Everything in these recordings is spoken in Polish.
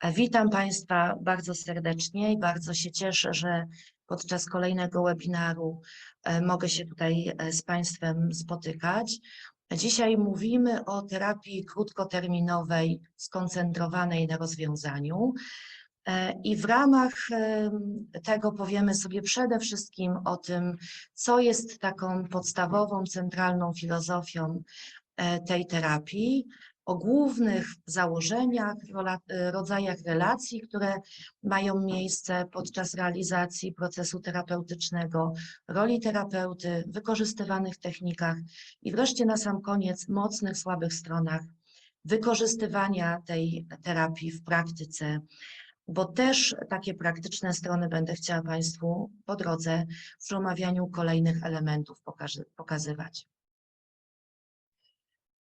Witam Państwa bardzo serdecznie i bardzo się cieszę, że podczas kolejnego webinaru mogę się tutaj z Państwem spotykać. Dzisiaj mówimy o terapii krótkoterminowej skoncentrowanej na rozwiązaniu i w ramach tego powiemy sobie przede wszystkim o tym, co jest taką podstawową, centralną filozofią tej terapii, o głównych założeniach, rodzajach relacji, które mają miejsce podczas realizacji procesu terapeutycznego, roli terapeuty, wykorzystywanych technikach i wreszcie na sam koniec mocnych, słabych stronach wykorzystywania tej terapii w praktyce, bo też takie praktyczne strony będę chciała Państwu po drodze przy omawianiu kolejnych elementów pokazywać.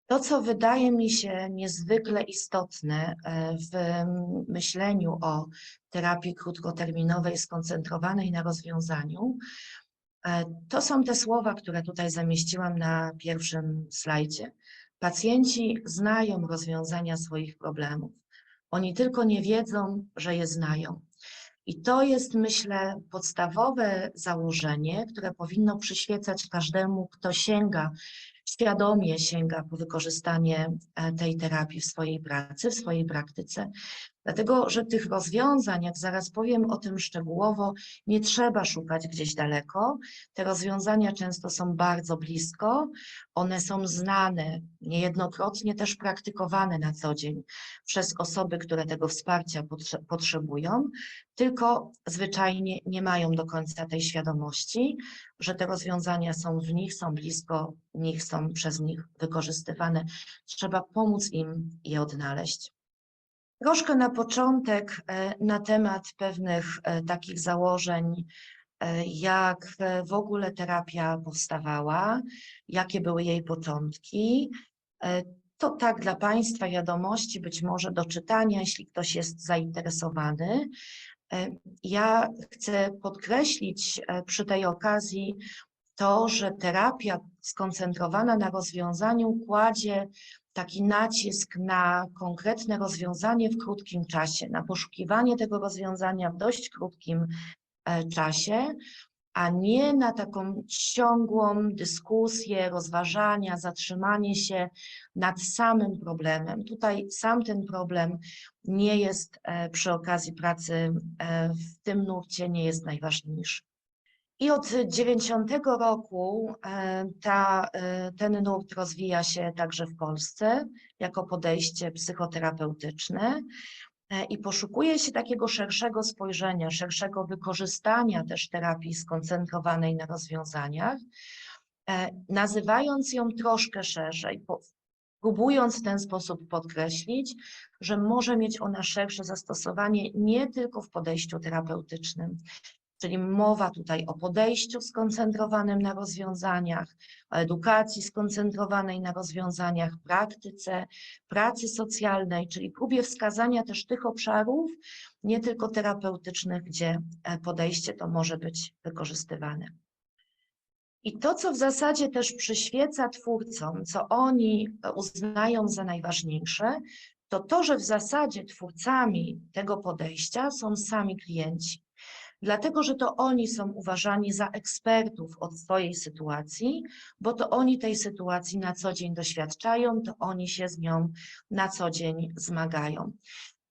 To, co wydaje mi się niezwykle istotne w myśleniu o terapii krótkoterminowej skoncentrowanej na rozwiązaniu, to są te słowa, które tutaj zamieściłam na pierwszym slajdzie. Pacjenci znają rozwiązania swoich problemów. Oni tylko nie wiedzą, że je znają. I to jest, myślę, podstawowe założenie, które powinno przyświecać każdemu, kto świadomie sięga po wykorzystanie tej terapii w swojej pracy, w swojej praktyce. Dlatego, że tych rozwiązań, jak zaraz powiem o tym szczegółowo, nie trzeba szukać gdzieś daleko. Te rozwiązania często są bardzo blisko, one są znane, niejednokrotnie też praktykowane na co dzień przez osoby, które tego wsparcia potrzebują, tylko zwyczajnie nie mają do końca tej świadomości, że te rozwiązania są w nich, są blisko nich, są przez nich wykorzystywane. Trzeba pomóc im je odnaleźć. Troszkę na początek na temat pewnych takich założeń, jak w ogóle terapia powstawała, jakie były jej początki. To tak dla Państwa wiadomości, być może do czytania, jeśli ktoś jest zainteresowany. Ja chcę podkreślić przy tej okazji to, że terapia skoncentrowana na rozwiązaniu kładzie taki nacisk na konkretne rozwiązanie w krótkim czasie, na poszukiwanie tego rozwiązania w dość krótkim czasie, a nie na taką ciągłą dyskusję, rozważania, zatrzymanie się nad samym problemem. Tutaj sam ten problem nie jest przy okazji pracy w tym nurcie, nie jest najważniejszy. I od 1990 roku ten nurt rozwija się także w Polsce jako podejście psychoterapeutyczne i poszukuje się takiego szerszego spojrzenia, szerszego wykorzystania też terapii skoncentrowanej na rozwiązaniach, nazywając ją troszkę szerzej, próbując w ten sposób podkreślić, że może mieć ona szersze zastosowanie nie tylko w podejściu terapeutycznym, czyli mowa tutaj o podejściu skoncentrowanym na rozwiązaniach, o edukacji skoncentrowanej na rozwiązaniach, praktyce, pracy socjalnej, czyli próbie wskazania też tych obszarów, nie tylko terapeutycznych, gdzie podejście to może być wykorzystywane. I to, co w zasadzie też przyświeca twórcom, co oni uznają za najważniejsze, to to, że w zasadzie twórcami tego podejścia są sami klienci. Dlatego, że to oni są uważani za ekspertów od swojej sytuacji, bo to oni tej sytuacji na co dzień doświadczają, to oni się z nią na co dzień zmagają.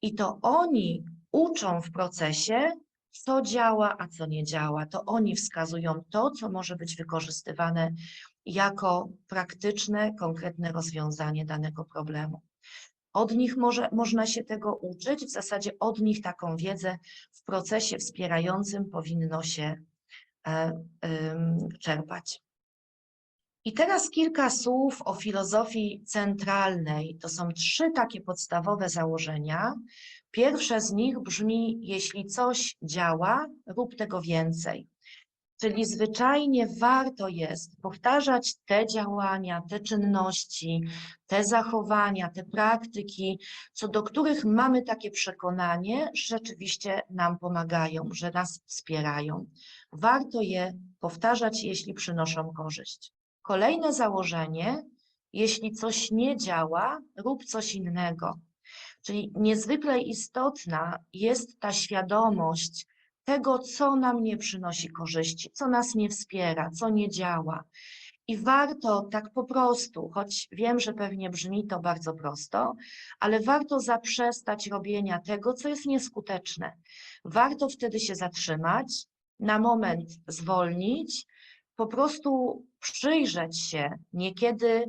I to oni uczą w procesie, co działa, a co nie działa. To oni wskazują to, co może być wykorzystywane jako praktyczne, konkretne rozwiązanie danego problemu. Od nich można się tego uczyć, w zasadzie od nich taką wiedzę w procesie wspierającym powinno się czerpać. I teraz kilka słów o filozofii centralnej. To są 3 takie podstawowe założenia. Pierwsze z nich brzmi: jeśli coś działa, rób tego więcej. Czyli zwyczajnie warto jest powtarzać te działania, te czynności, te zachowania, te praktyki, co do których mamy takie przekonanie, że rzeczywiście nam pomagają, że nas wspierają. Warto je powtarzać, jeśli przynoszą korzyść. Kolejne założenie: jeśli coś nie działa, rób coś innego. Czyli niezwykle istotna jest ta świadomość tego, co nam nie przynosi korzyści, co nas nie wspiera, co nie działa. I warto tak po prostu, choć wiem, że pewnie brzmi to bardzo prosto, ale warto zaprzestać robienia tego, co jest nieskuteczne. Warto wtedy się zatrzymać, na moment zwolnić, po prostu przyjrzeć się, niekiedy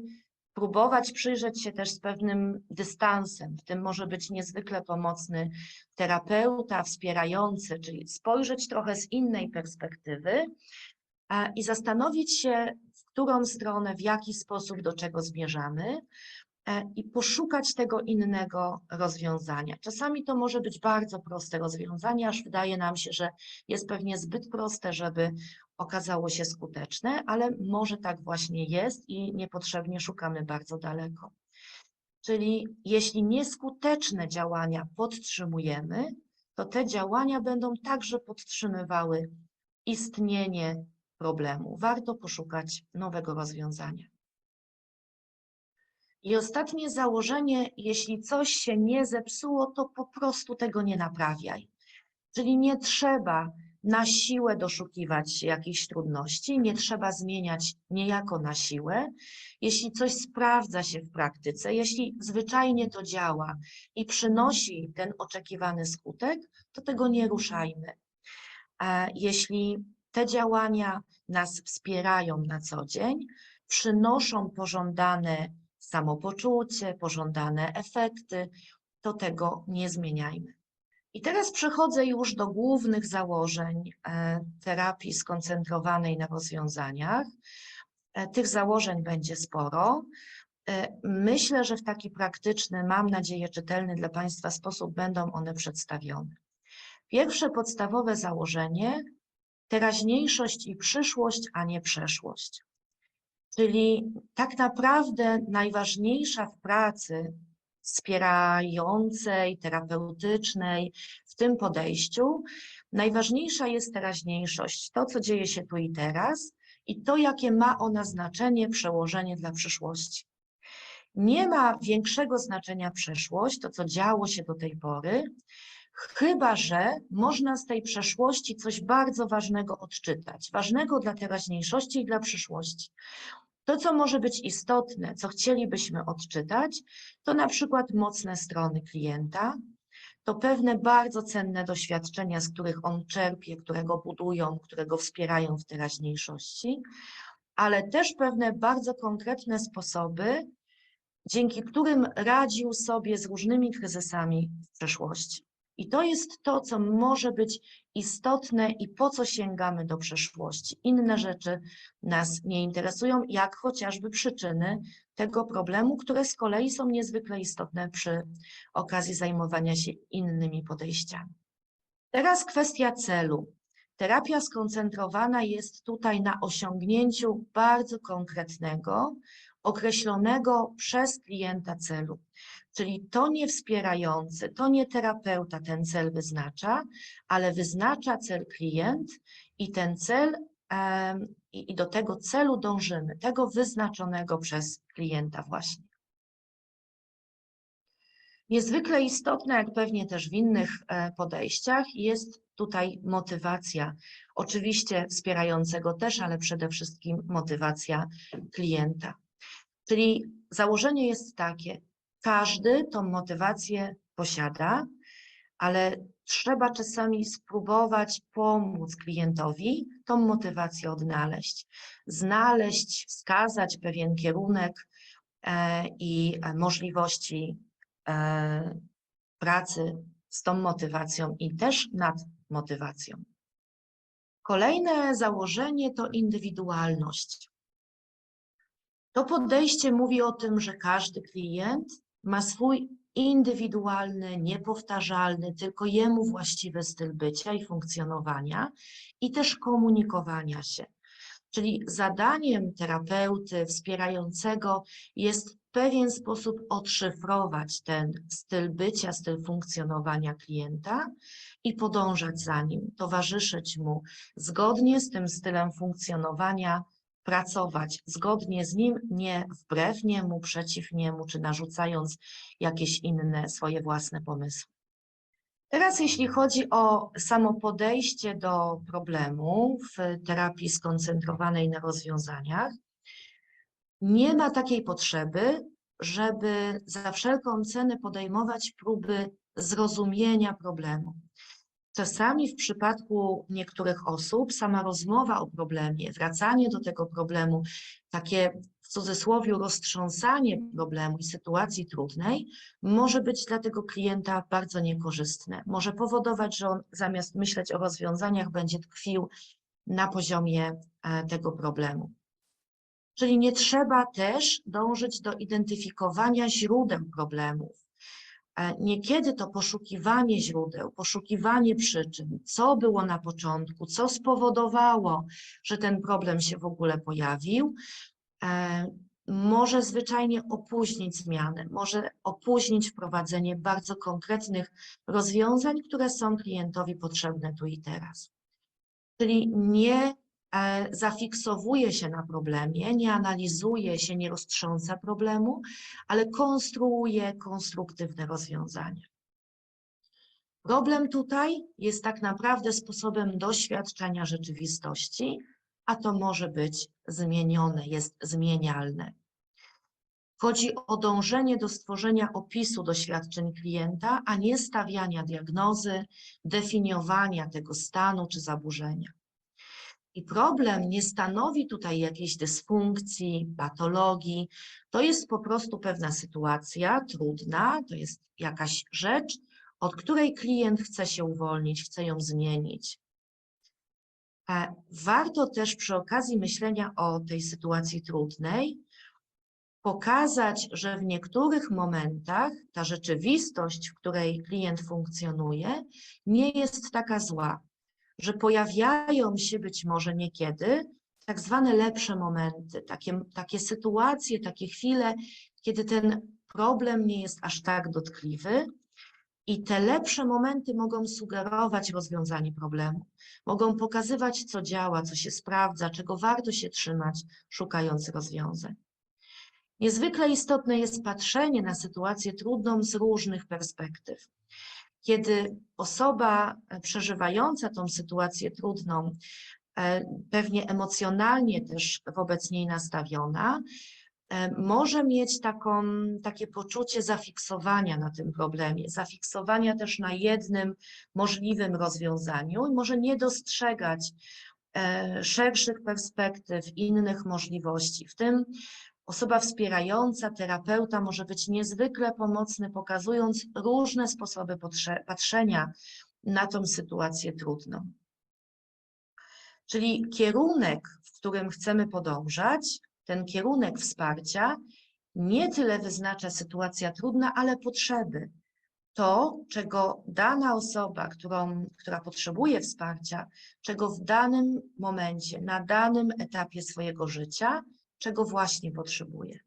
próbować przyjrzeć się też z pewnym dystansem. W tym może być niezwykle pomocny terapeuta wspierający, czyli spojrzeć trochę z innej perspektywy i zastanowić się, w którą stronę, w jaki sposób, do czego zmierzamy i poszukać tego innego rozwiązania. Czasami to może być bardzo proste rozwiązanie, aż wydaje nam się, że jest pewnie zbyt proste, żeby okazało się skuteczne, ale może tak właśnie jest i niepotrzebnie szukamy bardzo daleko. Czyli jeśli nieskuteczne działania podtrzymujemy, to te działania będą także podtrzymywały istnienie problemu. Warto poszukać nowego rozwiązania. I ostatnie założenie, jeśli coś się nie zepsuło, to po prostu tego nie naprawiaj. Czyli nie trzeba na siłę doszukiwać się jakichś trudności, nie trzeba zmieniać niejako na siłę. Jeśli coś sprawdza się w praktyce, jeśli zwyczajnie to działa i przynosi ten oczekiwany skutek, to tego nie ruszajmy. A jeśli te działania nas wspierają na co dzień, przynoszą pożądane samopoczucie, pożądane efekty, to tego nie zmieniajmy. I teraz przechodzę już do głównych założeń terapii skoncentrowanej na rozwiązaniach. Tych założeń będzie sporo. Myślę, że w taki praktyczny, mam nadzieję, czytelny dla Państwa sposób będą one przedstawione. Pierwsze podstawowe założenie: teraźniejszość i przyszłość, a nie przeszłość. Czyli tak naprawdę najważniejsza w pracy wspierającej, terapeutycznej, w tym podejściu, najważniejsza jest teraźniejszość, to co dzieje się tu i teraz i to, jakie ma ona znaczenie, przełożenie dla przyszłości. Nie ma większego znaczenia przeszłość, to co działo się do tej pory, chyba że można z tej przeszłości coś bardzo ważnego odczytać, ważnego dla teraźniejszości i dla przyszłości. To, co może być istotne, co chcielibyśmy odczytać, to na przykład mocne strony klienta, to pewne bardzo cenne doświadczenia, z których on czerpie, które go budują, które go wspierają w teraźniejszości, ale też pewne bardzo konkretne sposoby, dzięki którym radził sobie z różnymi kryzysami w przeszłości. I to jest to, co może być istotne i po co sięgamy do przeszłości. Inne rzeczy nas nie interesują, jak chociażby przyczyny tego problemu, które z kolei są niezwykle istotne przy okazji zajmowania się innymi podejściami. Teraz kwestia celu. Terapia skoncentrowana jest tutaj na osiągnięciu bardzo konkretnego, określonego przez klienta celu. Czyli to nie wspierający, to nie terapeuta ten cel wyznacza, ale wyznacza cel klient i ten cel, i do tego celu dążymy, tego wyznaczonego przez klienta właśnie. Niezwykle istotna, jak pewnie też w innych podejściach, jest tutaj motywacja. Oczywiście wspierającego też, ale przede wszystkim motywacja klienta. Czyli założenie jest takie: każdy tą motywację posiada, ale trzeba czasami spróbować pomóc klientowi tą motywację odnaleźć. Znaleźć, wskazać pewien kierunek i możliwości pracy z tą motywacją i też nad motywacją. Kolejne założenie to indywidualność. To podejście mówi o tym, że każdy klient ma swój indywidualny, niepowtarzalny, tylko jemu właściwy styl bycia i funkcjonowania i też komunikowania się. Czyli zadaniem terapeuty wspierającego jest w pewien sposób odszyfrować ten styl bycia, styl funkcjonowania klienta i podążać za nim, towarzyszyć mu zgodnie z tym stylem funkcjonowania pracować zgodnie z nim, nie wbrew niemu, przeciw niemu, czy narzucając jakieś inne swoje własne pomysły. Teraz jeśli chodzi o samo podejście do problemu w terapii skoncentrowanej na rozwiązaniach, nie ma takiej potrzeby, żeby za wszelką cenę podejmować próby zrozumienia problemu. Czasami w przypadku niektórych osób sama rozmowa o problemie, wracanie do tego problemu, takie w cudzysłowie roztrząsanie problemu i sytuacji trudnej może być dla tego klienta bardzo niekorzystne. Może powodować, że on zamiast myśleć o rozwiązaniach będzie tkwił na poziomie tego problemu. Czyli nie trzeba też dążyć do identyfikowania źródeł problemów. Niekiedy to poszukiwanie źródeł, poszukiwanie przyczyn, co było na początku, co spowodowało, że ten problem się w ogóle pojawił, może zwyczajnie opóźnić zmianę, może opóźnić wprowadzenie bardzo konkretnych rozwiązań, które są klientowi potrzebne tu i teraz. Czyli nie zafiksowuje się na problemie, nie analizuje się, nie roztrząsa problemu, ale konstruuje konstruktywne rozwiązania. Problem tutaj jest tak naprawdę sposobem doświadczenia rzeczywistości, a to może być zmienione, jest zmienialne. Chodzi o dążenie do stworzenia opisu doświadczeń klienta, a nie stawiania diagnozy, definiowania tego stanu czy zaburzenia. I problem nie stanowi tutaj jakiejś dysfunkcji, patologii. To jest po prostu pewna sytuacja trudna, to jest jakaś rzecz, od której klient chce się uwolnić, chce ją zmienić. Warto też przy okazji myślenia o tej sytuacji trudnej pokazać, że w niektórych momentach ta rzeczywistość, w której klient funkcjonuje, nie jest taka zła, że pojawiają się być może niekiedy tak zwane lepsze momenty, takie sytuacje, takie chwile, kiedy ten problem nie jest aż tak dotkliwy i te lepsze momenty mogą sugerować rozwiązanie problemu, mogą pokazywać, co działa, co się sprawdza, czego warto się trzymać, szukając rozwiązań. Niezwykle istotne jest patrzenie na sytuację trudną z różnych perspektyw. Kiedy osoba przeżywająca tą sytuację trudną, pewnie emocjonalnie też wobec niej nastawiona, może mieć takie poczucie zafiksowania na tym problemie, zafiksowania też na jednym możliwym rozwiązaniu i może nie dostrzegać szerszych perspektyw, innych możliwości. W tym osoba wspierająca, terapeuta może być niezwykle pomocny, pokazując różne sposoby patrzenia na tą sytuację trudną. Czyli kierunek, w którym chcemy podążać, ten kierunek wsparcia nie tyle wyznacza sytuacja trudna, ale potrzeby. To, czego dana osoba, która potrzebuje wsparcia, czego w danym momencie, na danym etapie swojego życia, czego właśnie potrzebuje.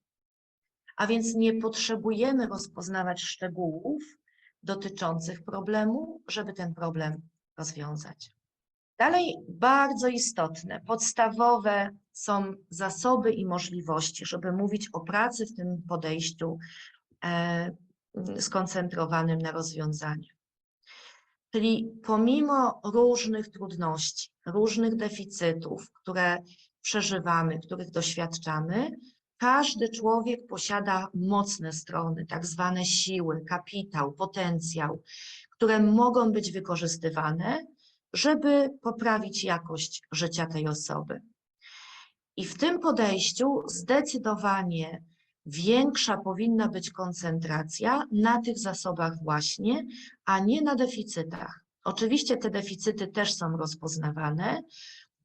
A więc nie potrzebujemy rozpoznawać szczegółów dotyczących problemu, żeby ten problem rozwiązać. Dalej bardzo istotne, podstawowe są zasoby i możliwości, żeby mówić o pracy w tym podejściu skoncentrowanym na rozwiązaniu. Czyli pomimo różnych trudności, różnych deficytów, które przeżywamy, których doświadczamy, każdy człowiek posiada mocne strony, tak zwane siły, kapitał, potencjał, które mogą być wykorzystywane, żeby poprawić jakość życia tej osoby. I w tym podejściu zdecydowanie większa powinna być koncentracja na tych zasobach właśnie, a nie na deficytach. Oczywiście te deficyty też są rozpoznawane,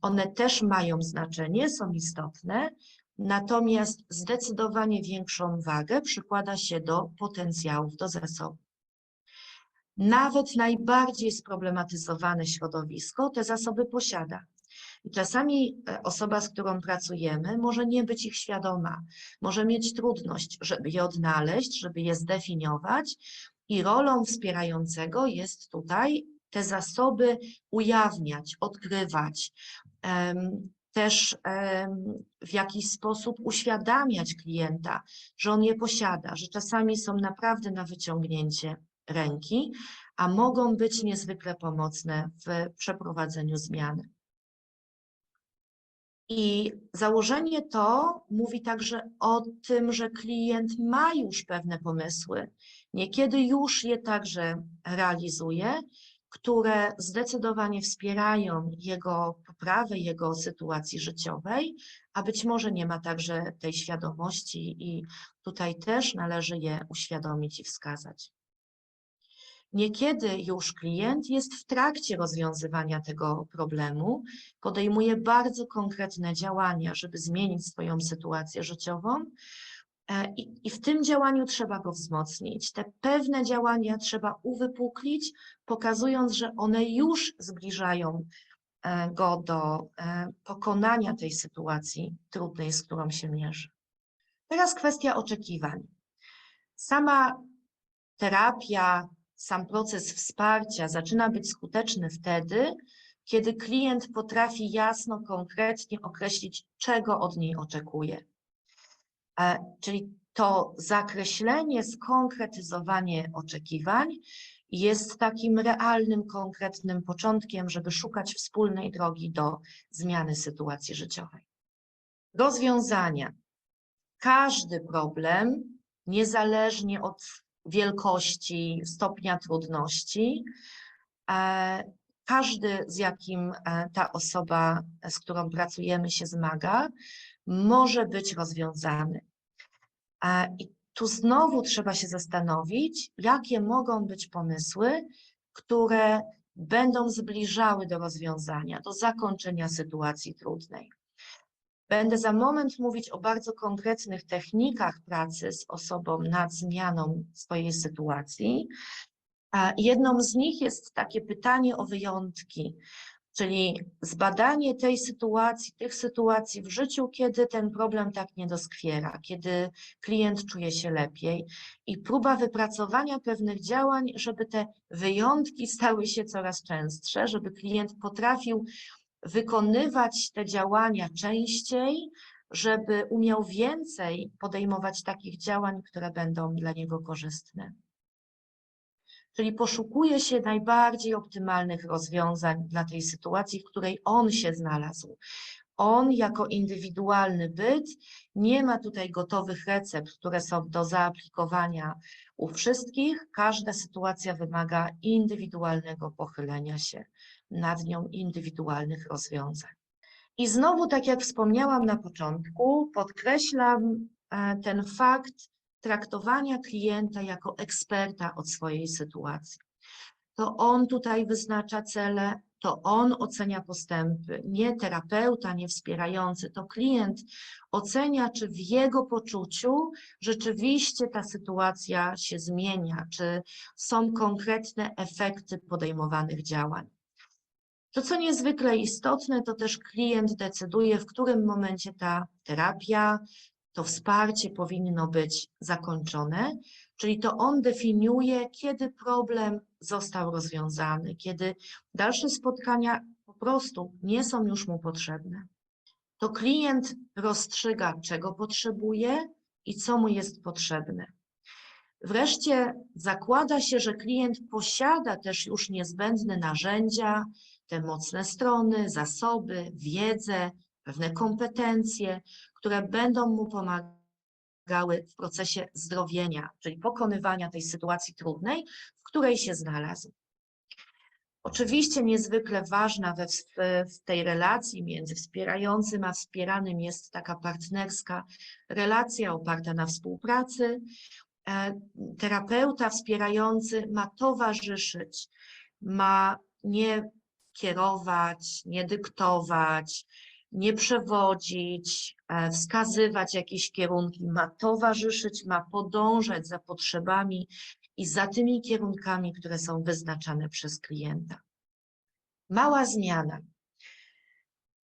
one też mają znaczenie, są istotne, natomiast zdecydowanie większą wagę przykłada się do potencjałów, do zasobów. Nawet najbardziej sproblematyzowane środowisko te zasoby posiada. I czasami osoba, z którą pracujemy, może nie być ich świadoma, może mieć trudność, żeby je odnaleźć, żeby je zdefiniować i rolą wspierającego jest tutaj te zasoby ujawniać, odkrywać, też w jakiś sposób uświadamiać klienta, że on je posiada, że czasami są naprawdę na wyciągnięcie ręki, a mogą być niezwykle pomocne w przeprowadzeniu zmiany. I założenie to mówi także o tym, że klient ma już pewne pomysły, niekiedy już je także realizuje, które zdecydowanie wspierają jego poprawę, jego sytuacji życiowej, a być może nie ma także tej świadomości i tutaj też należy je uświadomić i wskazać. Niekiedy już klient jest w trakcie rozwiązywania tego problemu, podejmuje bardzo konkretne działania, żeby zmienić swoją sytuację życiową i w tym działaniu trzeba go wzmocnić. Te pewne działania trzeba uwypuklić, pokazując, że one już zbliżają go do pokonania tej sytuacji trudnej, z którą się mierzy. Teraz kwestia oczekiwań. Sama terapia, sam proces wsparcia zaczyna być skuteczny wtedy, kiedy klient potrafi jasno, konkretnie określić, czego od niej oczekuje. Czyli to zakreślenie, skonkretyzowanie oczekiwań jest takim realnym, konkretnym początkiem, żeby szukać wspólnej drogi do zmiany sytuacji życiowej. Rozwiązania. Każdy problem, niezależnie od wielkości, stopnia trudności, każdy, z jakim ta osoba, z którą pracujemy, się zmaga, może być rozwiązany. I tu znowu trzeba się zastanowić, jakie mogą być pomysły, które będą zbliżały do rozwiązania, do zakończenia sytuacji trudnej. Będę za moment mówić o bardzo konkretnych technikach pracy z osobą nad zmianą swojej sytuacji. Jedną z nich jest takie pytanie o wyjątki, czyli zbadanie tej sytuacji, tych sytuacji w życiu, kiedy ten problem tak nie doskwiera, kiedy klient czuje się lepiej i próba wypracowania pewnych działań, żeby te wyjątki stały się coraz częstsze, żeby klient potrafił wykonywać te działania częściej, żeby umiał więcej podejmować takich działań, które będą dla niego korzystne. Czyli poszukuje się najbardziej optymalnych rozwiązań dla tej sytuacji, w której on się znalazł. On jako indywidualny byt nie ma tutaj gotowych recept, które są do zaaplikowania u wszystkich. Każda sytuacja wymaga indywidualnego pochylenia się nad nią, indywidualnych rozwiązań. I znowu, tak jak wspomniałam na początku, podkreślam ten fakt traktowania klienta jako eksperta od swojej sytuacji. To on tutaj wyznacza cele, to on ocenia postępy, nie terapeuta, nie wspierający, to klient ocenia, czy w jego poczuciu rzeczywiście ta sytuacja się zmienia, czy są konkretne efekty podejmowanych działań. To, co niezwykle istotne, to też klient decyduje, w którym momencie ta terapia, to wsparcie powinno być zakończone, czyli to on definiuje, kiedy problem został rozwiązany, kiedy dalsze spotkania po prostu nie są już mu potrzebne. To klient rozstrzyga, czego potrzebuje i co mu jest potrzebne. Wreszcie zakłada się, że klient posiada też już niezbędne narzędzia, te mocne strony, zasoby, wiedzę, pewne kompetencje, które będą mu pomagały w procesie zdrowienia, czyli pokonywania tej sytuacji trudnej, w której się znalazł. Oczywiście niezwykle ważna w tej relacji między wspierającym a wspieranym jest taka partnerska relacja oparta na współpracy. Terapeuta wspierający ma towarzyszyć, ma nie kierować, nie dyktować, nie przewodzić, wskazywać jakieś kierunki, ma towarzyszyć, ma podążać za potrzebami i za tymi kierunkami, które są wyznaczane przez klienta. Mała zmiana.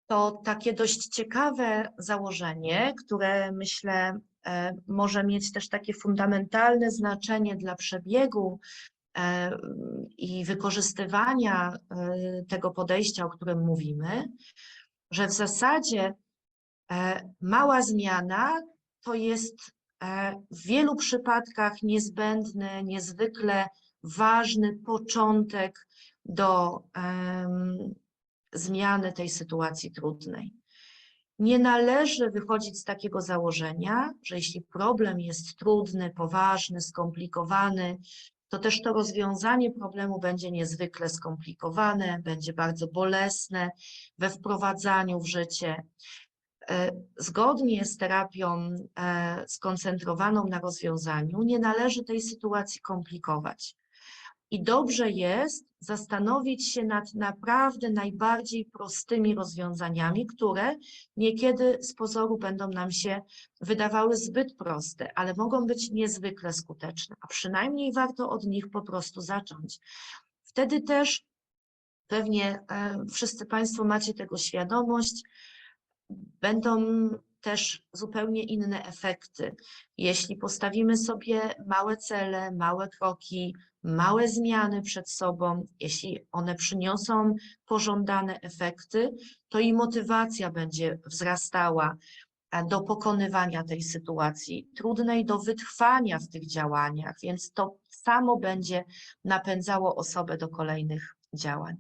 To takie dość ciekawe założenie, które myślę może mieć też takie fundamentalne znaczenie dla przebiegu i wykorzystywania tego podejścia, o którym mówimy, że w zasadzie mała zmiana to jest w wielu przypadkach niezbędny, niezwykle ważny początek do zmiany tej sytuacji trudnej. Nie należy wychodzić z takiego założenia, że jeśli problem jest trudny, poważny, skomplikowany, to też to rozwiązanie problemu będzie niezwykle skomplikowane, będzie bardzo bolesne we wprowadzaniu w życie. Zgodnie z terapią skoncentrowaną na rozwiązaniu nie należy tej sytuacji komplikować. I dobrze jest zastanowić się nad naprawdę najbardziej prostymi rozwiązaniami, które niekiedy z pozoru będą nam się wydawały zbyt proste, ale mogą być niezwykle skuteczne, a przynajmniej warto od nich po prostu zacząć. Wtedy też pewnie wszyscy Państwo macie tego świadomość, będą też zupełnie inne efekty. Jeśli postawimy sobie małe cele, małe kroki, małe zmiany przed sobą, jeśli one przyniosą pożądane efekty, to i motywacja będzie wzrastała do pokonywania tej sytuacji trudnej, do wytrwania w tych działaniach, więc to samo będzie napędzało osobę do kolejnych działań.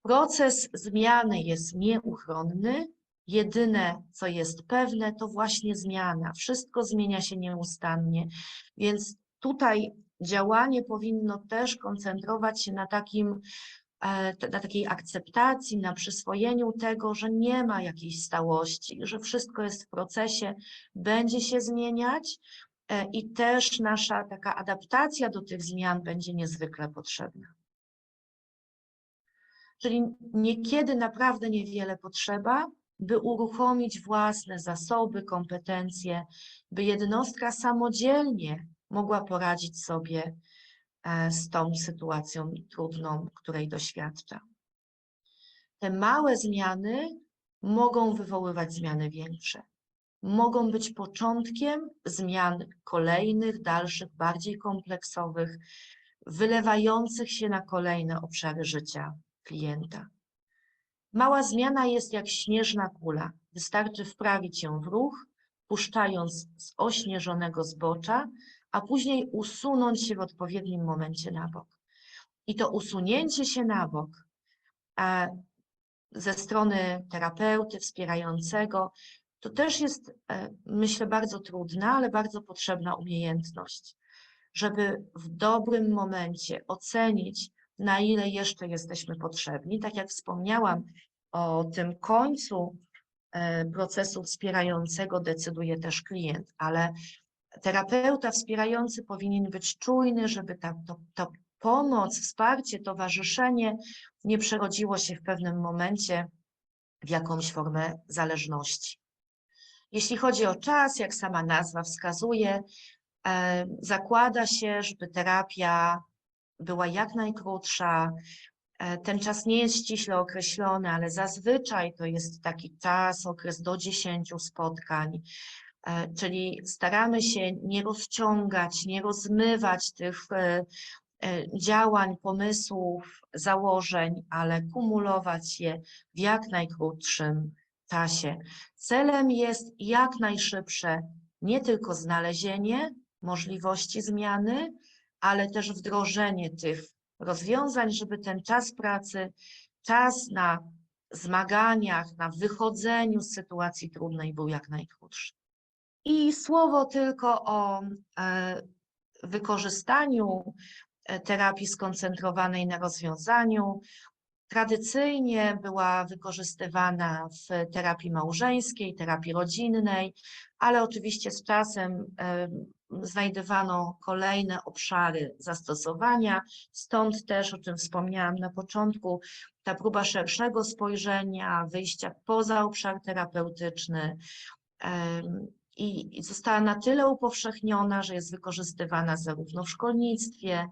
Proces zmiany jest nieuchronny. Jedyne, co jest pewne, to właśnie zmiana. Wszystko zmienia się nieustannie, więc tutaj działanie powinno też koncentrować się na takiej akceptacji, na przyswojeniu tego, że nie ma jakiejś stałości, że wszystko jest w procesie, będzie się zmieniać i też nasza taka adaptacja do tych zmian będzie niezwykle potrzebna. Czyli niekiedy naprawdę niewiele potrzeba, by uruchomić własne zasoby, kompetencje, by jednostka samodzielnie mogła poradzić sobie z tą sytuacją trudną, której doświadcza. Te małe zmiany mogą wywoływać zmiany większe. Mogą być początkiem zmian kolejnych, dalszych, bardziej kompleksowych, wylewających się na kolejne obszary życia klienta. Mała zmiana jest jak śnieżna kula. Wystarczy wprawić ją w ruch, puszczając z ośnieżonego zbocza, a później usunąć się w odpowiednim momencie na bok. I to usunięcie się na bok ze strony terapeuty wspierającego, to też jest, myślę, bardzo trudna, ale bardzo potrzebna umiejętność, żeby w dobrym momencie ocenić, na ile jeszcze jesteśmy potrzebni. Tak jak wspomniałam, o tym końcu procesu wspierającego decyduje też klient, ale terapeuta wspierający powinien być czujny, żeby ta pomoc, wsparcie, towarzyszenie nie przerodziło się w pewnym momencie w jakąś formę zależności. Jeśli chodzi o czas, jak sama nazwa wskazuje, zakłada się, żeby terapia była jak najkrótsza. Ten czas nie jest ściśle określony, ale zazwyczaj to jest taki czas, okres do 10 spotkań, czyli staramy się nie rozciągać, nie rozmywać tych działań, pomysłów, założeń, ale kumulować je w jak najkrótszym czasie. Celem jest jak najszybsze nie tylko znalezienie możliwości zmiany, ale też wdrożenie tych rozwiązań, żeby ten czas pracy, czas na zmaganiach, na wychodzeniu z sytuacji trudnej był jak najkrótszy. I słowo tylko o wykorzystaniu terapii skoncentrowanej na rozwiązaniu. Tradycyjnie była wykorzystywana w terapii małżeńskiej, terapii rodzinnej, ale oczywiście z czasem znajdowano kolejne obszary zastosowania, stąd też, o czym wspomniałam na początku, ta próba szerszego spojrzenia, wyjścia poza obszar terapeutyczny i została na tyle upowszechniona, że jest wykorzystywana zarówno w szkolnictwie,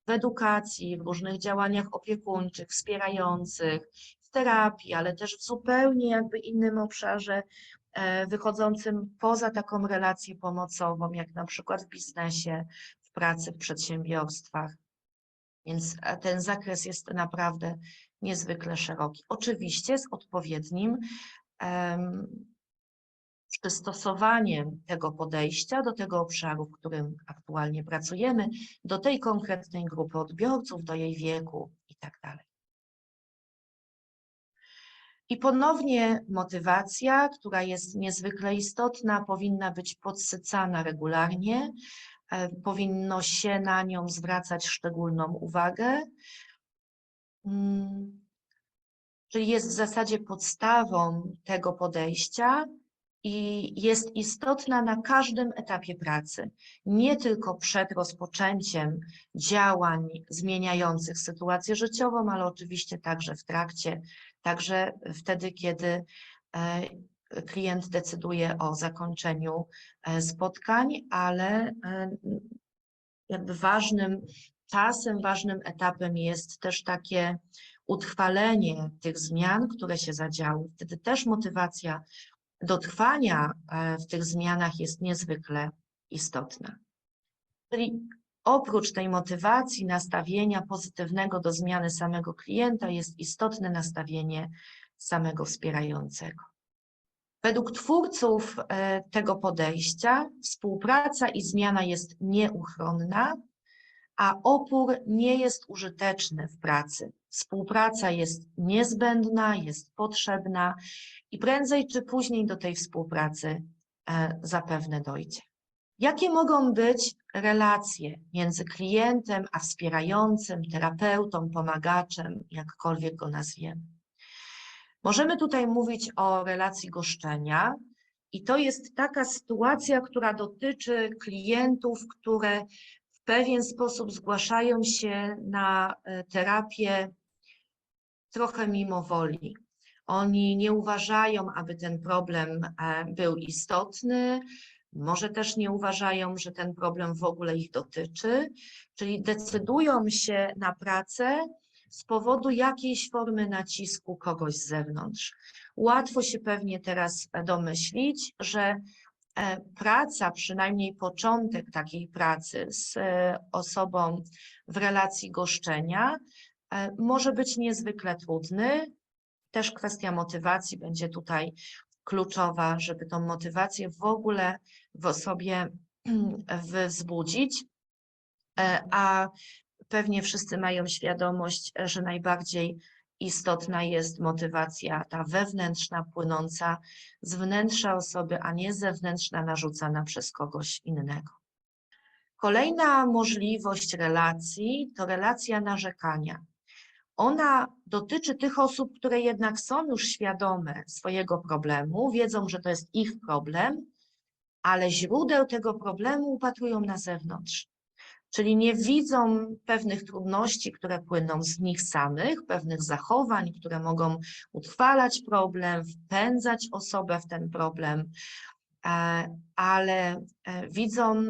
w edukacji, w różnych działaniach opiekuńczych, wspierających, w terapii, ale też w zupełnie jakby innym obszarze, wychodzącym poza taką relację pomocową, jak na przykład w biznesie, w pracy, w przedsiębiorstwach. Więc ten zakres jest naprawdę niezwykle szeroki. Oczywiście z odpowiednim przystosowaniem tego podejścia do tego obszaru, w którym aktualnie pracujemy, do tej konkretnej grupy odbiorców, do jej wieku i tak dalej. I ponownie motywacja, która jest niezwykle istotna, powinna być podsycana regularnie, powinno się na nią zwracać szczególną uwagę, czyli jest w zasadzie podstawą tego podejścia i jest istotna na każdym etapie pracy, nie tylko przed rozpoczęciem działań zmieniających sytuację życiową, ale oczywiście także w trakcie, także wtedy, kiedy klient decyduje o zakończeniu spotkań, ale jakby ważnym czasem, ważnym etapem jest też takie utrwalenie tych zmian, które się zadziały. Wtedy też motywacja do trwania w tych zmianach jest niezwykle istotna. Czyli oprócz tej motywacji, nastawienia pozytywnego do zmiany samego klienta jest istotne nastawienie samego wspierającego. Według twórców tego podejścia współpraca i zmiana jest nieuchronna, a opór nie jest użyteczny w pracy. Współpraca jest niezbędna, jest potrzebna i prędzej czy później do tej współpracy zapewne dojdzie. Jakie mogą być relacje między klientem a wspierającym, terapeutą, pomagaczem, jakkolwiek go nazwiemy? Możemy tutaj mówić o relacji goszczenia i to jest taka sytuacja, która dotyczy klientów, które w pewien sposób zgłaszają się na terapię trochę mimo woli. Oni nie uważają, aby ten problem był istotny, może też nie uważają, że ten problem w ogóle ich dotyczy, czyli decydują się na pracę z powodu jakiejś formy nacisku kogoś z zewnątrz. Łatwo się pewnie teraz domyślić, że praca, przynajmniej początek takiej pracy z osobą w relacji goszczenia może być niezwykle trudny. Też kwestia motywacji będzie tutaj kluczowa, żeby tą motywację w ogóle w osobie wzbudzić, a pewnie wszyscy mają świadomość, że najbardziej istotna jest motywacja ta wewnętrzna, płynąca z wnętrza osoby, a nie zewnętrzna, narzucana przez kogoś innego. Kolejna możliwość relacji to relacja narzekania. Ona dotyczy tych osób, które jednak są już świadome swojego problemu, wiedzą, że to jest ich problem, ale źródeł tego problemu upatrują na zewnątrz. Czyli nie widzą pewnych trudności, które płyną z nich samych, pewnych zachowań, które mogą utrwalać problem, wpędzać osobę w ten problem, ale widzą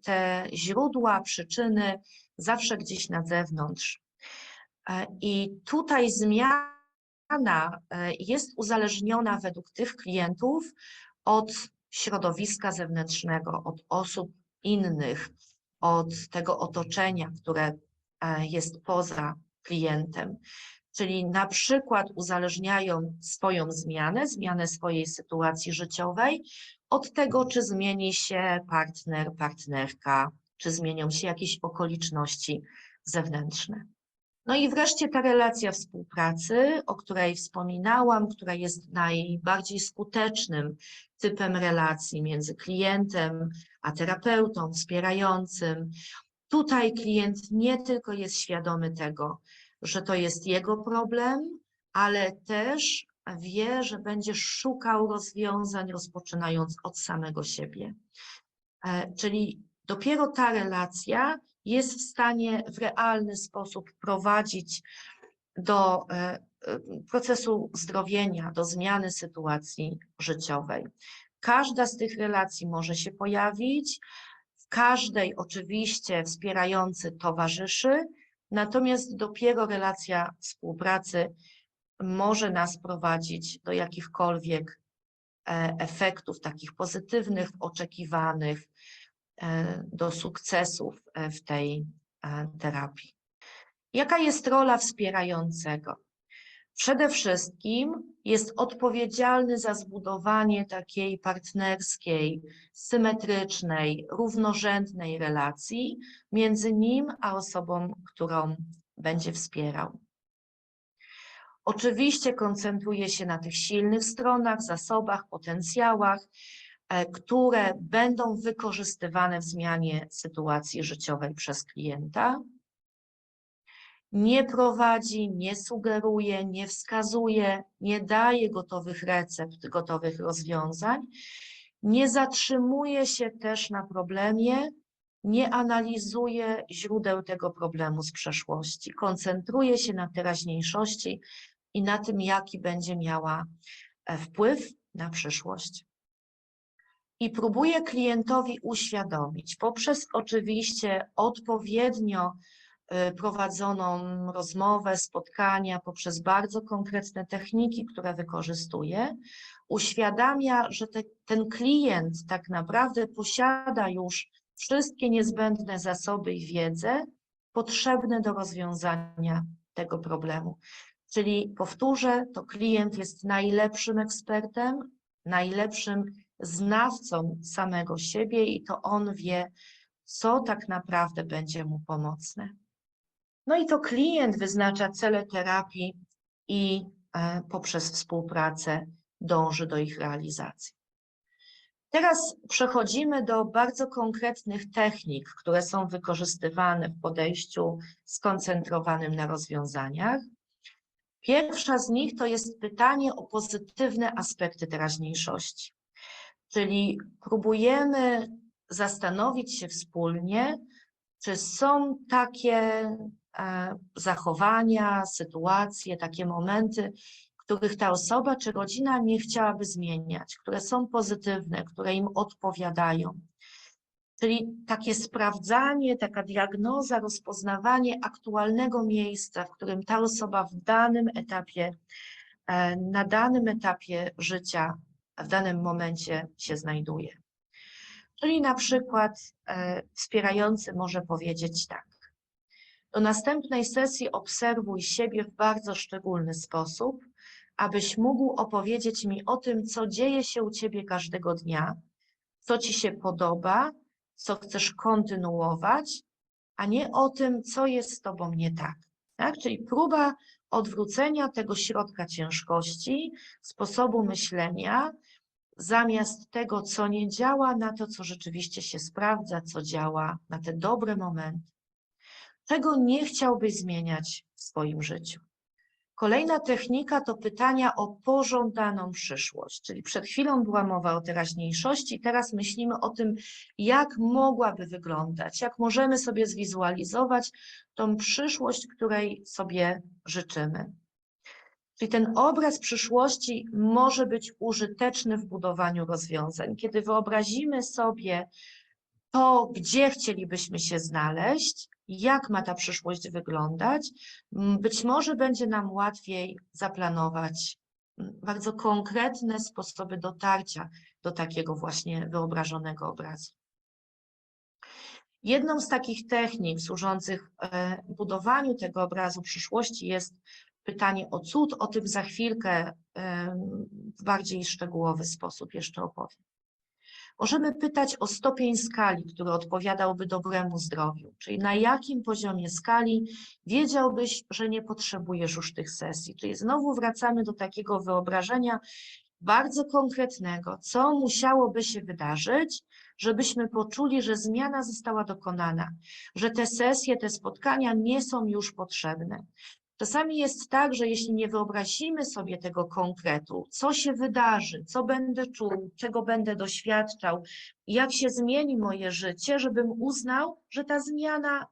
te źródła, przyczyny zawsze gdzieś na zewnątrz. I tutaj zmiana jest uzależniona według tych klientów od środowiska zewnętrznego, od osób innych, od tego otoczenia, które jest poza klientem. Czyli na przykład uzależniają swoją zmianę swojej sytuacji życiowej od tego, czy zmieni się partner, partnerka, czy zmienią się jakieś okoliczności zewnętrzne. No i wreszcie ta relacja współpracy, o której wspominałam, która jest najbardziej skutecznym typem relacji między klientem a terapeutą, wspierającym. Tutaj klient nie tylko jest świadomy tego, że to jest jego problem, ale też wie, że będzie szukał rozwiązań, rozpoczynając od samego siebie. Czyli dopiero ta relacja jest w stanie w realny sposób prowadzić do procesu zdrowienia, do zmiany sytuacji życiowej. Każda z tych relacji może się pojawić, w każdej oczywiście wspierający towarzyszy, natomiast dopiero relacja współpracy może nas prowadzić do jakichkolwiek efektów takich pozytywnych, oczekiwanych, do sukcesów w tej terapii. Jaka jest rola wspierającego? Przede wszystkim jest odpowiedzialny za zbudowanie takiej partnerskiej, symetrycznej, równorzędnej relacji między nim a osobą, którą będzie wspierał. Oczywiście koncentruje się na tych silnych stronach, zasobach, potencjałach, które będą wykorzystywane w zmianie sytuacji życiowej przez klienta. Nie prowadzi, nie sugeruje, nie wskazuje, nie daje gotowych recept, gotowych rozwiązań. Nie zatrzymuje się też na problemie, nie analizuje źródeł tego problemu z przeszłości. Koncentruje się na teraźniejszości i na tym, jaki będzie miała wpływ na przyszłość. I próbuje klientowi uświadomić poprzez oczywiście odpowiednio prowadzoną rozmowę, spotkania, poprzez bardzo konkretne techniki, które wykorzystuje, uświadamia, że ten klient tak naprawdę posiada już wszystkie niezbędne zasoby i wiedzę potrzebne do rozwiązania tego problemu. Czyli powtórzę, to klient jest najlepszym ekspertem, najlepszym znawcą samego siebie i to on wie, co tak naprawdę będzie mu pomocne. No i to klient wyznacza cele terapii i poprzez współpracę dąży do ich realizacji. Teraz przechodzimy do bardzo konkretnych technik, które są wykorzystywane w podejściu skoncentrowanym na rozwiązaniach. Pierwsza z nich to jest pytanie o pozytywne aspekty teraźniejszości, czyli próbujemy zastanowić się wspólnie, czy są takie zachowania, sytuacje, takie momenty, których ta osoba czy rodzina nie chciałaby zmieniać, które są pozytywne, które im odpowiadają. Czyli takie sprawdzanie, taka diagnoza, rozpoznawanie aktualnego miejsca, w którym ta osoba w danym etapie, na danym etapie życia, w danym momencie się znajduje. Czyli na przykład wspierający może powiedzieć tak: do następnej sesji obserwuj siebie w bardzo szczególny sposób, abyś mógł opowiedzieć mi o tym, co dzieje się u ciebie każdego dnia, co ci się podoba, co chcesz kontynuować, a nie o tym, co jest z tobą nie tak. Tak? Czyli próba odwrócenia tego środka ciężkości, sposobu myślenia, zamiast tego, co nie działa, na to, co rzeczywiście się sprawdza, co działa, na te dobre momenty. Czego nie chciałbyś zmieniać w swoim życiu? Kolejna technika to pytania o pożądaną przyszłość, czyli przed chwilą była mowa o teraźniejszości, teraz myślimy o tym, jak mogłaby wyglądać, jak możemy sobie zwizualizować tą przyszłość, której sobie życzymy. Czyli ten obraz przyszłości może być użyteczny w budowaniu rozwiązań. Kiedy wyobrazimy sobie to, gdzie chcielibyśmy się znaleźć, jak ma ta przyszłość wyglądać, być może będzie nam łatwiej zaplanować bardzo konkretne sposoby dotarcia do takiego właśnie wyobrażonego obrazu. Jedną z takich technik służących budowaniu tego obrazu przyszłości jest pytanie o cud. O tym za chwilkę w bardziej szczegółowy sposób jeszcze opowiem. Możemy pytać o stopień skali, który odpowiadałby dobremu zdrowiu, czyli na jakim poziomie skali wiedziałbyś, że nie potrzebujesz już tych sesji. Czyli znowu wracamy do takiego wyobrażenia bardzo konkretnego, co musiałoby się wydarzyć, żebyśmy poczuli, że zmiana została dokonana, że te sesje, te spotkania nie są już potrzebne. Czasami jest tak, że jeśli nie wyobrazimy sobie tego konkretu, co się wydarzy, co będę czuł, czego będę doświadczał, jak się zmieni moje życie, żebym uznał, że ta zmiana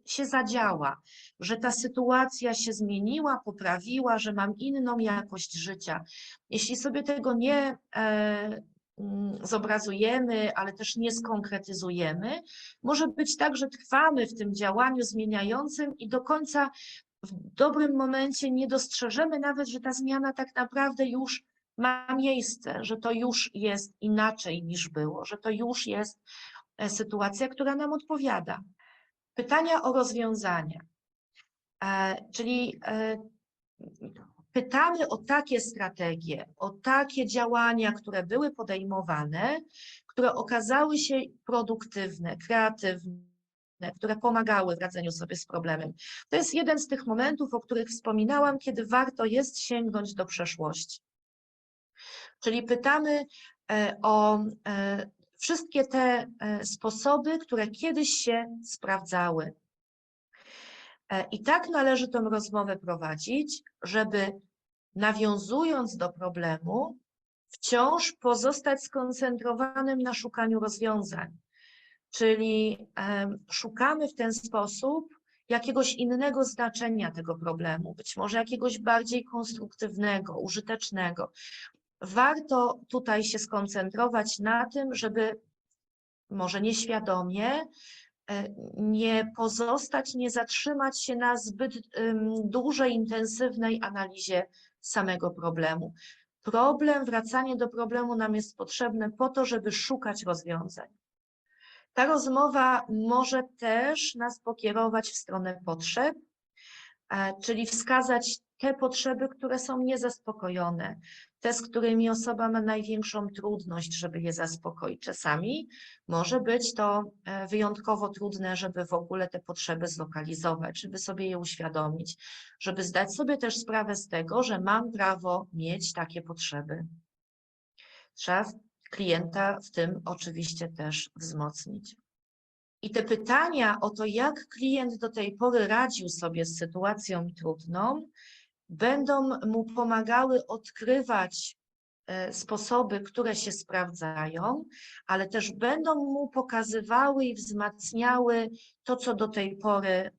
się zadziała, że ta sytuacja się zmieniła, poprawiła, że mam inną jakość życia. Jeśli sobie tego nie zobrazujemy, ale też nie skonkretyzujemy, może być tak, że trwamy w tym działaniu zmieniającym i do końca w dobrym momencie nie dostrzeżemy nawet, że ta zmiana tak naprawdę już ma miejsce, że to już jest inaczej niż było, że to już jest sytuacja, która nam odpowiada. Pytania o rozwiązania. Czyli pytamy o takie strategie, o takie działania, które były podejmowane, które okazały się produktywne, kreatywne, które pomagały w radzeniu sobie z problemem. To jest jeden z tych momentów, o których wspominałam, kiedy warto jest sięgnąć do przeszłości. Czyli pytamy o wszystkie te sposoby, które kiedyś się sprawdzały. I tak należy tę rozmowę prowadzić, żeby nawiązując do problemu, wciąż pozostać skoncentrowanym na szukaniu rozwiązań. Czyli szukamy w ten sposób jakiegoś innego znaczenia tego problemu, być może jakiegoś bardziej konstruktywnego, użytecznego. Warto tutaj się skoncentrować na tym, żeby może nieświadomie nie pozostać, nie zatrzymać się na zbyt dużej, intensywnej analizie samego problemu. Wracanie do problemu nam jest potrzebne po to, żeby szukać rozwiązań. Ta rozmowa może też nas pokierować w stronę potrzeb, czyli wskazać te potrzeby, które są niezaspokojone, te, z którymi osoba ma największą trudność, żeby je zaspokoić. Czasami może być to wyjątkowo trudne, żeby w ogóle te potrzeby zlokalizować, żeby sobie je uświadomić, żeby zdać sobie też sprawę z tego, że mam prawo mieć takie potrzeby. Trzeba klienta w tym oczywiście też wzmocnić. I te pytania o to, jak klient do tej pory radził sobie z sytuacją trudną, będą mu pomagały odkrywać sposoby, które się sprawdzają, ale też będą mu pokazywały i wzmacniały to, co do tej pory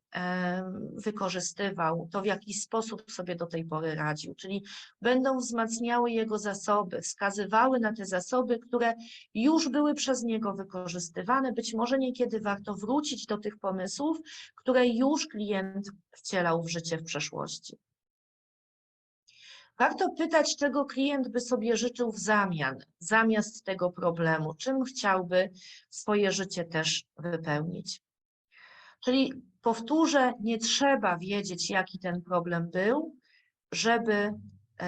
wykorzystywał, to w jaki sposób sobie do tej pory radził, czyli będą wzmacniały jego zasoby, wskazywały na te zasoby, które już były przez niego wykorzystywane. Być może niekiedy warto wrócić do tych pomysłów, które już klient wcielał w życie w przeszłości. Warto pytać, czego klient by sobie życzył w zamian, zamiast tego problemu, czym chciałby swoje życie też wypełnić. Czyli powtórzę, nie trzeba wiedzieć, jaki ten problem był, żeby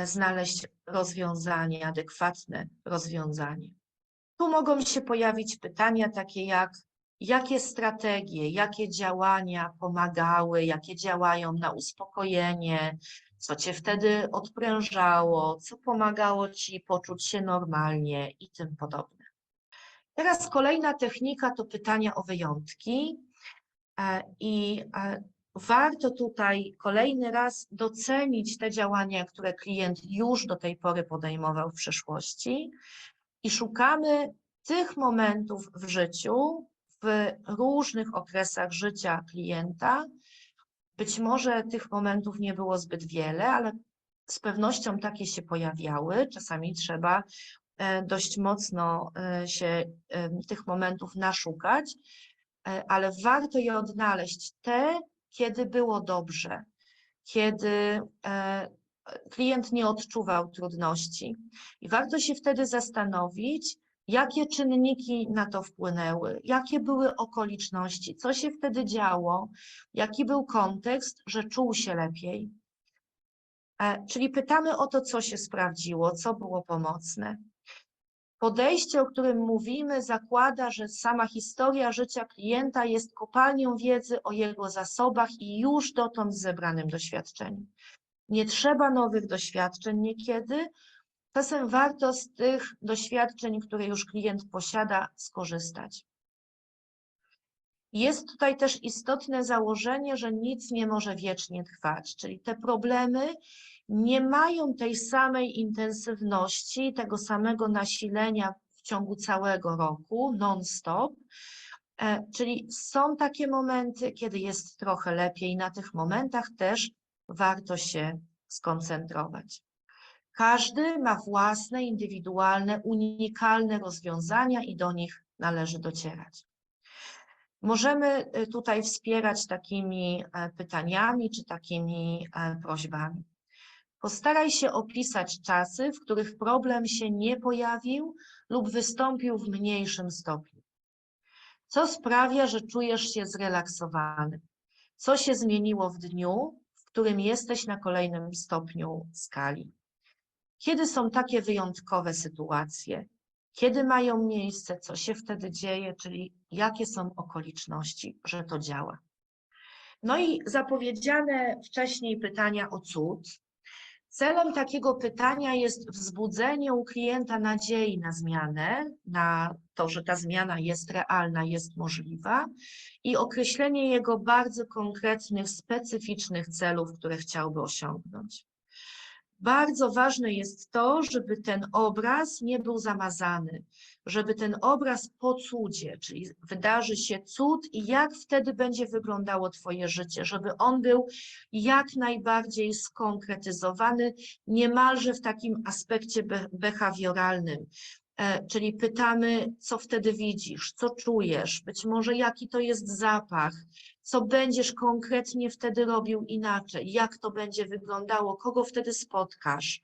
znaleźć rozwiązanie, adekwatne rozwiązanie. Tu mogą się pojawić pytania takie jak, jakie strategie, jakie działania pomagały, jakie działają na uspokojenie, co cię wtedy odprężało, co pomagało ci poczuć się normalnie i tym podobne. Teraz kolejna technika to pytania o wyjątki i warto tutaj kolejny raz docenić te działania, które klient już do tej pory podejmował w przeszłości i szukamy tych momentów w życiu, w różnych okresach życia klienta. Być może tych momentów nie było zbyt wiele, ale z pewnością takie się pojawiały. Czasami trzeba dość mocno się tych momentów naszukać, ale warto je odnaleźć. Te, kiedy było dobrze, kiedy klient nie odczuwał trudności. I warto się wtedy zastanowić, jakie czynniki na to wpłynęły, jakie były okoliczności, co się wtedy działo, jaki był kontekst, że czuł się lepiej. Czyli pytamy o to, co się sprawdziło, co było pomocne. Podejście, o którym mówimy, zakłada, że sama historia życia klienta jest kopalnią wiedzy o jego zasobach i już dotąd zebranym doświadczeniem. Nie trzeba nowych doświadczeń niekiedy. Czasem warto z tych doświadczeń, które już klient posiada, skorzystać. Jest tutaj też istotne założenie, że nic nie może wiecznie trwać, czyli te problemy nie mają tej samej intensywności, tego samego nasilenia w ciągu całego roku, non-stop, czyli są takie momenty, kiedy jest trochę lepiej, na tych momentach też warto się skoncentrować. Każdy ma własne, indywidualne, unikalne rozwiązania i do nich należy docierać. Możemy tutaj wspierać takimi pytaniami czy takimi prośbami. Postaraj się opisać czasy, w których problem się nie pojawił lub wystąpił w mniejszym stopniu. Co sprawia, że czujesz się zrelaksowany? Co się zmieniło w dniu, którym jesteś na kolejnym stopniu skali. Kiedy są takie wyjątkowe sytuacje? Kiedy mają miejsce? Co się wtedy dzieje? Czyli jakie są okoliczności, że to działa? No i zapowiedziane wcześniej pytania o cud. Celem takiego pytania jest wzbudzenie u klienta nadziei na zmianę, na to, że ta zmiana jest realna, jest możliwa i określenie jego bardzo konkretnych, specyficznych celów, które chciałby osiągnąć. Bardzo ważne jest to, żeby ten obraz nie był zamazany, żeby ten obraz po cudzie, czyli wydarzy się cud i jak wtedy będzie wyglądało Twoje życie, żeby on był jak najbardziej skonkretyzowany, niemalże w takim aspekcie behawioralnym. Czyli pytamy, co wtedy widzisz, co czujesz, być może jaki to jest zapach, co będziesz konkretnie wtedy robił inaczej, jak to będzie wyglądało, kogo wtedy spotkasz,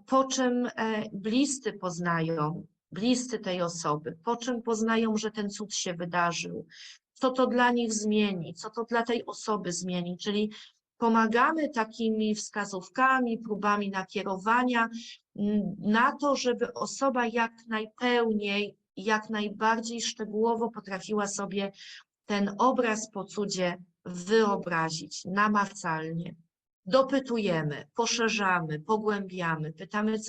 po czym bliscy poznają, bliscy tej osoby, po czym poznają, że ten cud się wydarzył, co to dla nich zmieni, co to dla tej osoby zmieni, czyli pomagamy takimi wskazówkami, próbami nakierowania na to, żeby osoba jak najpełniej, jak najbardziej szczegółowo potrafiła sobie ten obraz po cudzie wyobrazić namacalnie. Dopytujemy, poszerzamy, pogłębiamy, pytamy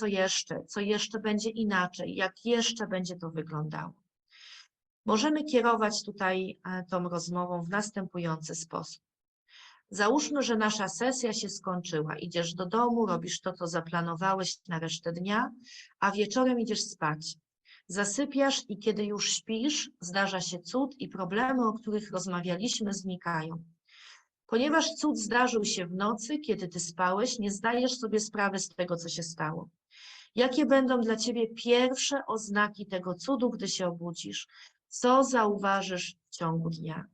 co jeszcze będzie inaczej, jak jeszcze będzie to wyglądało. Możemy kierować tutaj tą rozmową w następujący sposób. Załóżmy, że nasza sesja się skończyła, idziesz do domu, robisz to, co zaplanowałeś na resztę dnia, a wieczorem idziesz spać. Zasypiasz i kiedy już śpisz, zdarza się cud i problemy, o których rozmawialiśmy, znikają. Ponieważ cud zdarzył się w nocy, kiedy ty spałeś, nie zdajesz sobie sprawy z tego, co się stało. Jakie będą dla ciebie pierwsze oznaki tego cudu, gdy się obudzisz? Co zauważysz w ciągu dnia?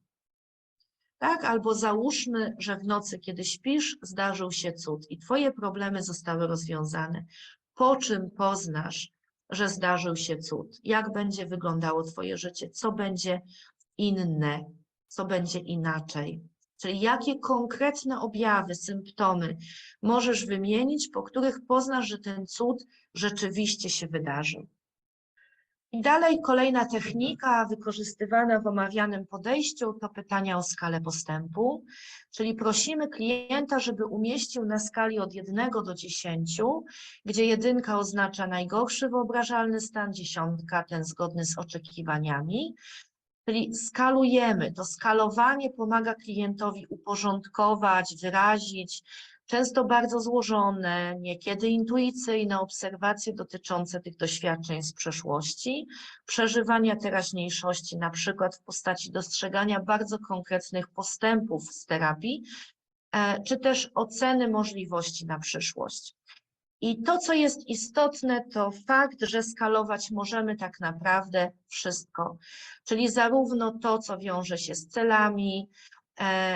Tak? Albo załóżmy, że w nocy, kiedy śpisz, zdarzył się cud i twoje problemy zostały rozwiązane. Po czym poznasz, że zdarzył się cud? Jak będzie wyglądało twoje życie? Co będzie inne? Co będzie inaczej? Czyli jakie konkretne objawy, symptomy możesz wymienić, po których poznasz, że ten cud rzeczywiście się wydarzył. I dalej kolejna technika wykorzystywana w omawianym podejściu to pytania o skalę postępu, czyli prosimy klienta, żeby umieścił na skali od 1 do 10, gdzie 1 oznacza najgorszy wyobrażalny stan, 10 ten zgodny z oczekiwaniami, czyli skalujemy. To skalowanie pomaga klientowi uporządkować, wyrazić często bardzo złożone, niekiedy intuicyjne obserwacje dotyczące tych doświadczeń z przeszłości, przeżywania teraźniejszości, na przykład w postaci dostrzegania bardzo konkretnych postępów z terapii, czy też oceny możliwości na przyszłość. I to, co jest istotne, to fakt, że skalować możemy tak naprawdę wszystko, czyli zarówno to, co wiąże się z celami,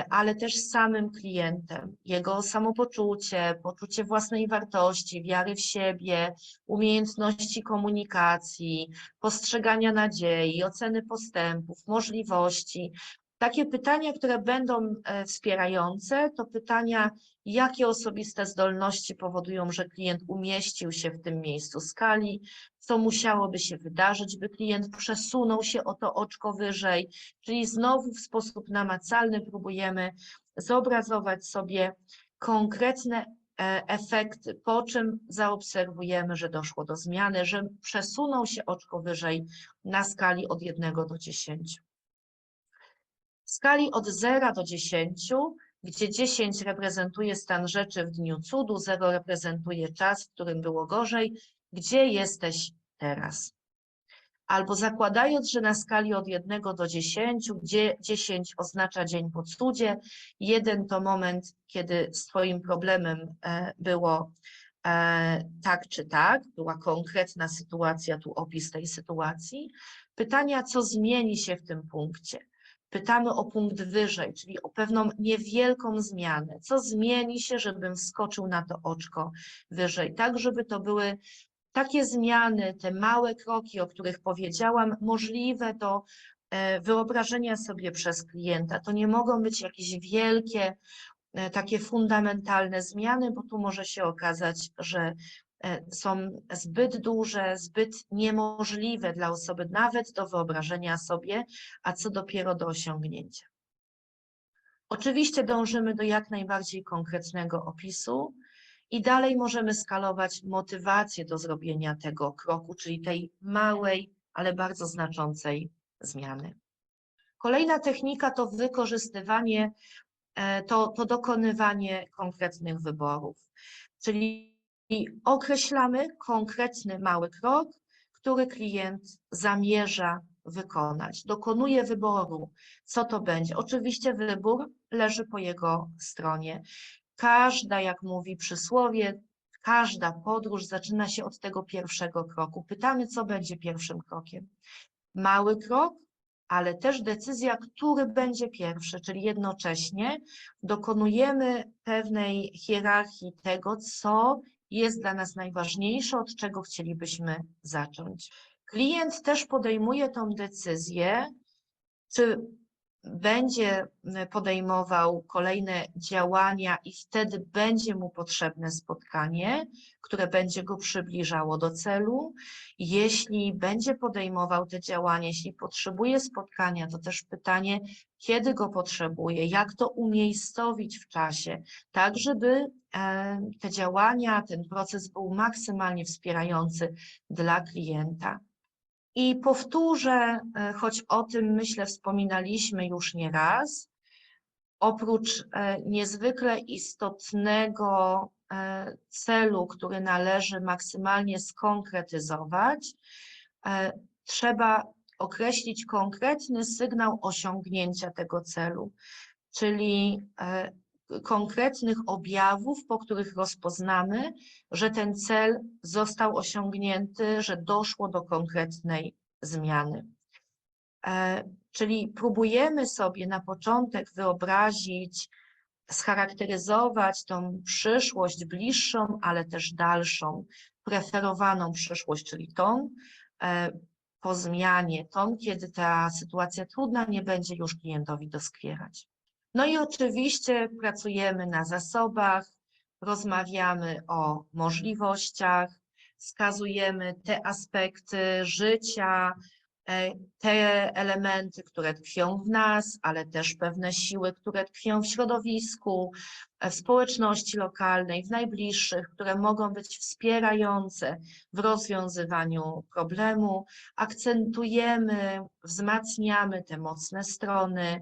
ale też z samym klientem, jego samopoczucie, poczucie własnej wartości, wiary w siebie, umiejętności komunikacji, postrzegania nadziei, oceny postępów, możliwości. Takie pytania, które będą wspierające, to pytania, jakie osobiste zdolności powodują, że klient umieścił się w tym miejscu skali, co musiałoby się wydarzyć, by klient przesunął się o to oczko wyżej, czyli znowu w sposób namacalny próbujemy zobrazować sobie konkretne efekty, po czym zaobserwujemy, że doszło do zmiany, że przesunął się oczko wyżej na skali od 1 do 10. W skali od 0 do 10, gdzie 10 reprezentuje stan rzeczy w dniu cudu, 0 reprezentuje czas, w którym było gorzej, gdzie jesteś teraz? Albo zakładając, że na skali od 1 do 10, gdzie 10 oznacza dzień po cudzie, 1 to moment, kiedy z twoim problemem było tak czy tak, była konkretna sytuacja, tu opis tej sytuacji. Pytania, co zmieni się w tym punkcie? Pytamy o punkt wyżej, czyli o pewną niewielką zmianę. Co zmieni się, żebym wskoczył na to oczko wyżej, tak żeby to były takie zmiany, te małe kroki, o których powiedziałam, możliwe do wyobrażenia sobie przez klienta. To nie mogą być jakieś wielkie takie fundamentalne zmiany, bo tu może się okazać, że są zbyt duże, zbyt niemożliwe dla osoby nawet do wyobrażenia sobie, a co dopiero do osiągnięcia. Oczywiście dążymy do jak najbardziej konkretnego opisu i dalej możemy skalować motywację do zrobienia tego kroku, czyli tej małej, ale bardzo znaczącej zmiany. Kolejna technika to wykorzystywanie, to dokonywanie konkretnych wyborów, czyli określamy konkretny mały krok, który klient zamierza wykonać. Dokonuje wyboru, co to będzie. Oczywiście wybór leży po jego stronie. Każda, jak mówi przysłowie, każda podróż zaczyna się od tego pierwszego kroku. Pytamy, co będzie pierwszym krokiem. Mały krok, ale też decyzja, który będzie pierwszy, czyli jednocześnie dokonujemy pewnej hierarchii tego, co jest dla nas najważniejsze, od czego chcielibyśmy zacząć. Klient też podejmuje tą decyzję, czy będzie podejmował kolejne działania i wtedy będzie mu potrzebne spotkanie, które będzie go przybliżało do celu. Jeśli będzie podejmował te działania, jeśli potrzebuje spotkania, to też pytanie, kiedy go potrzebuje, jak to umiejscowić w czasie, tak żeby te działania, ten proces był maksymalnie wspierający dla klienta. I powtórzę, choć o tym myślę wspominaliśmy już nie raz, oprócz niezwykle istotnego celu, który należy maksymalnie skonkretyzować, trzeba określić konkretny sygnał osiągnięcia tego celu, czyli konkretnych objawów, po których rozpoznamy, że ten cel został osiągnięty, że doszło do konkretnej zmiany. Czyli próbujemy sobie na początek wyobrazić, scharakteryzować tą przyszłość bliższą, ale też dalszą, preferowaną przyszłość, czyli tą po zmianie, tą, kiedy ta sytuacja trudna nie będzie już klientowi doskwierać. No i oczywiście pracujemy na zasobach, rozmawiamy o możliwościach, wskazujemy te aspekty życia, te elementy, które tkwią w nas, ale też pewne siły, które tkwią w środowisku, w społeczności lokalnej, w najbliższych, które mogą być wspierające w rozwiązywaniu problemu. Akcentujemy, wzmacniamy te mocne strony.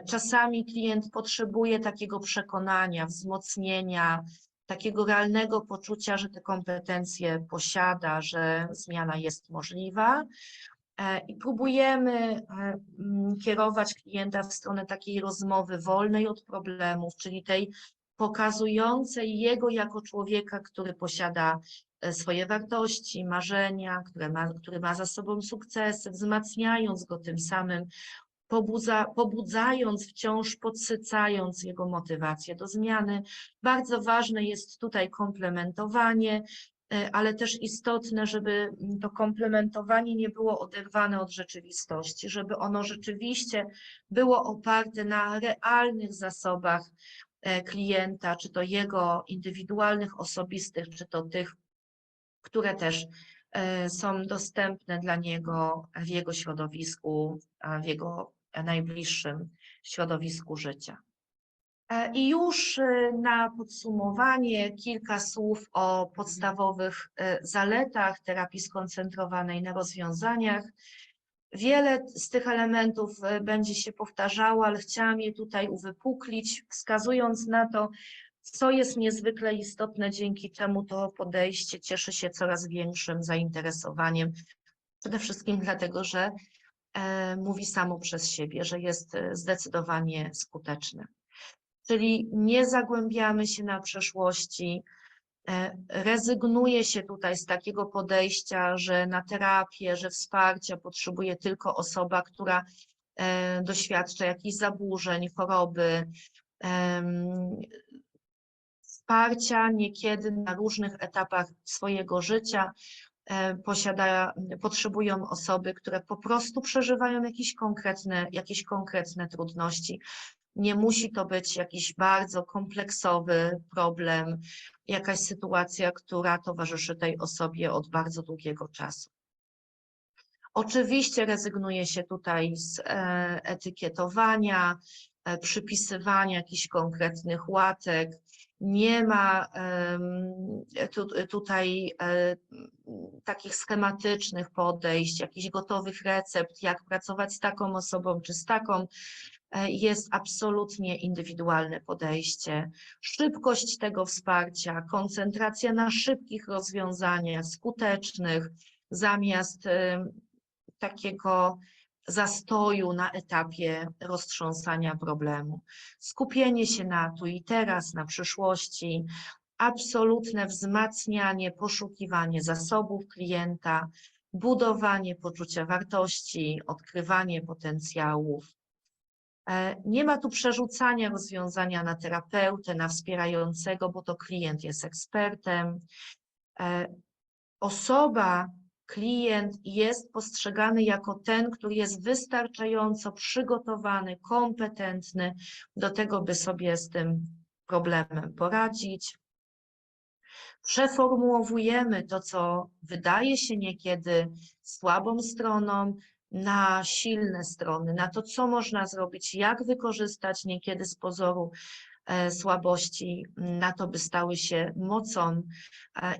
Czasami klient potrzebuje takiego przekonania, wzmocnienia, takiego realnego poczucia, że te kompetencje posiada, że zmiana jest możliwa. I próbujemy kierować klienta w stronę takiej rozmowy wolnej od problemów, czyli tej pokazującej jego jako człowieka, który posiada swoje wartości, marzenia, który ma za sobą sukcesy, wzmacniając go tym samym, pobudzając, wciąż podsycając jego motywację do zmiany. Bardzo ważne jest tutaj komplementowanie, ale też istotne, żeby to komplementowanie nie było oderwane od rzeczywistości, żeby ono rzeczywiście było oparte na realnych zasobach klienta, czy to jego indywidualnych, osobistych, czy to tych, które też są dostępne dla niego w jego środowisku, w jego najbliższym środowisku życia. I już na podsumowanie kilka słów o podstawowych zaletach terapii skoncentrowanej na rozwiązaniach. Wiele z tych elementów będzie się powtarzało, ale chciałam je tutaj uwypuklić, wskazując na to, co jest niezwykle istotne, dzięki czemu to podejście cieszy się coraz większym zainteresowaniem. Przede wszystkim dlatego, że mówi samo przez siebie, że jest zdecydowanie skuteczne. Czyli nie zagłębiamy się na przeszłości, rezygnuje się tutaj z takiego podejścia, że na terapię, że wsparcia potrzebuje tylko osoba, która doświadcza jakichś zaburzeń, choroby, wsparcia niekiedy na różnych etapach swojego życia potrzebują osoby, które po prostu przeżywają jakieś konkretne trudności. Nie musi to być jakiś bardzo kompleksowy problem, jakaś sytuacja, która towarzyszy tej osobie od bardzo długiego czasu. Oczywiście rezygnuje się tutaj z etykietowania, przypisywania jakichś konkretnych łatek. Nie ma tutaj takich schematycznych podejść, jakichś gotowych recept, jak pracować z taką osobą czy z taką. Jest absolutnie indywidualne podejście. Szybkość tego wsparcia, koncentracja na szybkich rozwiązaniach, skutecznych, zamiast takiego zastoju na etapie roztrząsania problemu. Skupienie się na tu i teraz, na przyszłości, absolutne wzmacnianie, poszukiwanie zasobów klienta, budowanie poczucia wartości, odkrywanie potencjałów. Nie ma tu przerzucania rozwiązania na terapeutę, na wspierającego, bo to klient jest ekspertem. Klient jest postrzegany jako ten, który jest wystarczająco przygotowany, kompetentny do tego, by sobie z tym problemem poradzić. Przeformułowujemy to, co wydaje się niekiedy słabą stroną, na silne strony, na to, co można zrobić, jak wykorzystać niekiedy z pozoru słabości, na to, by stały się mocą